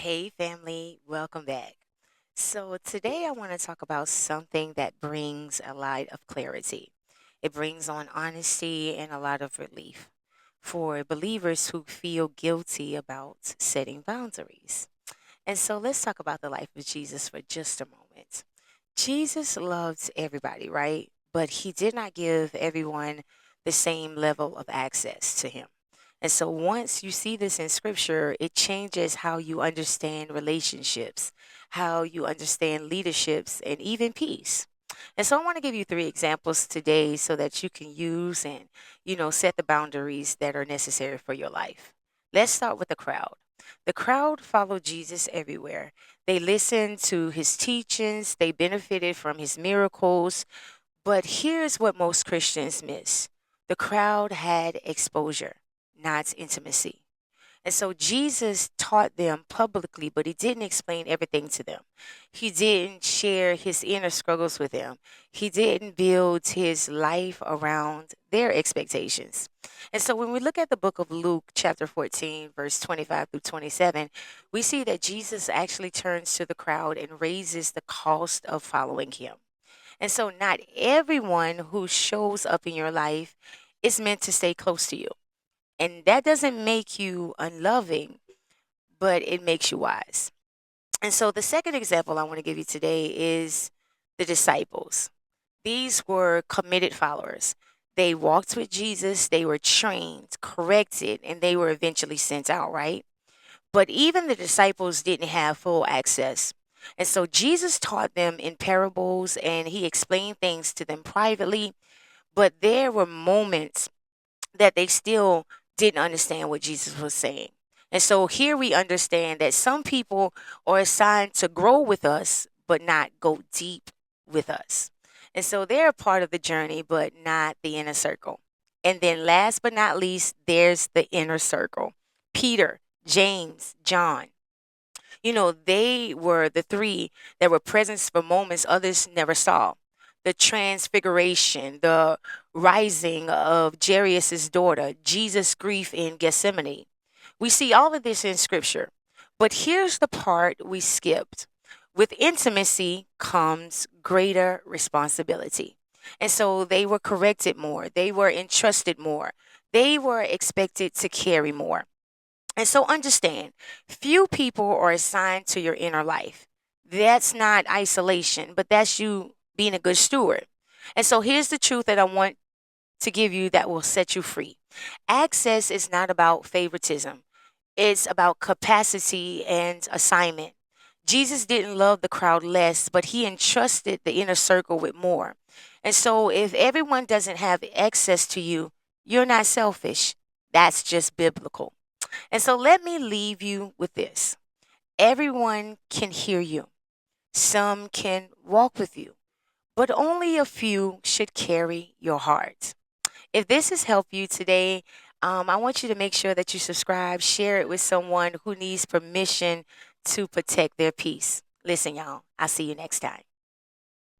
Hey, family, welcome back. So, today I want to talk about something that brings a lot of clarity. It brings on honesty and a lot of relief for believers who feel guilty about setting boundaries. And so, let's talk about the life of Jesus for just a moment. Jesus loved everybody, right? But he did not give everyone the same level of access to him. And so once you see this in scripture, it changes how you understand relationships, how you understand leaderships, and even peace. And so I want to give you three examples today so that you can use and, set the boundaries that are necessary for your life. Let's start with the crowd. The crowd followed Jesus everywhere. They listened to his teachings, they benefited from his miracles. But here's what most Christians miss: the crowd had exposure, not intimacy. And so Jesus taught them publicly, but he didn't explain everything to them. He didn't share his inner struggles with them. He didn't build his life around their expectations. And so when we look at the book of Luke, chapter 14, verse 25 through 27, we see that Jesus actually turns to the crowd and raises the cost of following him. And so not everyone who shows up in your life is meant to stay close to you. And that doesn't make you unloving, but it makes you wise. And so the second example I want to give you today is the disciples. These were committed followers. They walked with Jesus, they were trained, corrected, and they were eventually sent out, right? But even the disciples didn't have full access. And so Jesus taught them in parables and he explained things to them privately, but there were moments that they still didn't understand what Jesus was saying. And so here we understand that some people are assigned to grow with us, but not go deep with us. And so they're a part of the journey, but not the inner circle. And then last but not least, there's the inner circle: Peter, James, John. They were the three that were present for moments others never saw: the transfiguration, the rising of Jairus' daughter, Jesus' grief in Gethsemane. We see all of this in scripture. But here's the part we skipped: with intimacy comes greater responsibility. And so they were corrected more, they were entrusted more, they were expected to carry more. And so understand, few people are assigned to your inner life. That's not isolation, but that's you being a good steward. And so here's the truth that I want to give you that will set you free. Access is not about favoritism, it's about capacity and assignment. Jesus didn't love the crowd less, but he entrusted the inner circle with more. And so if everyone doesn't have access to you, you're not selfish. That's just biblical. And so let me leave you with this: everyone can hear you, some can walk with you, but only a few should carry your heart. If this has helped you today, I want you to make sure that you subscribe, share it with someone who needs permission to protect their peace. Listen, y'all, I'll see you next time.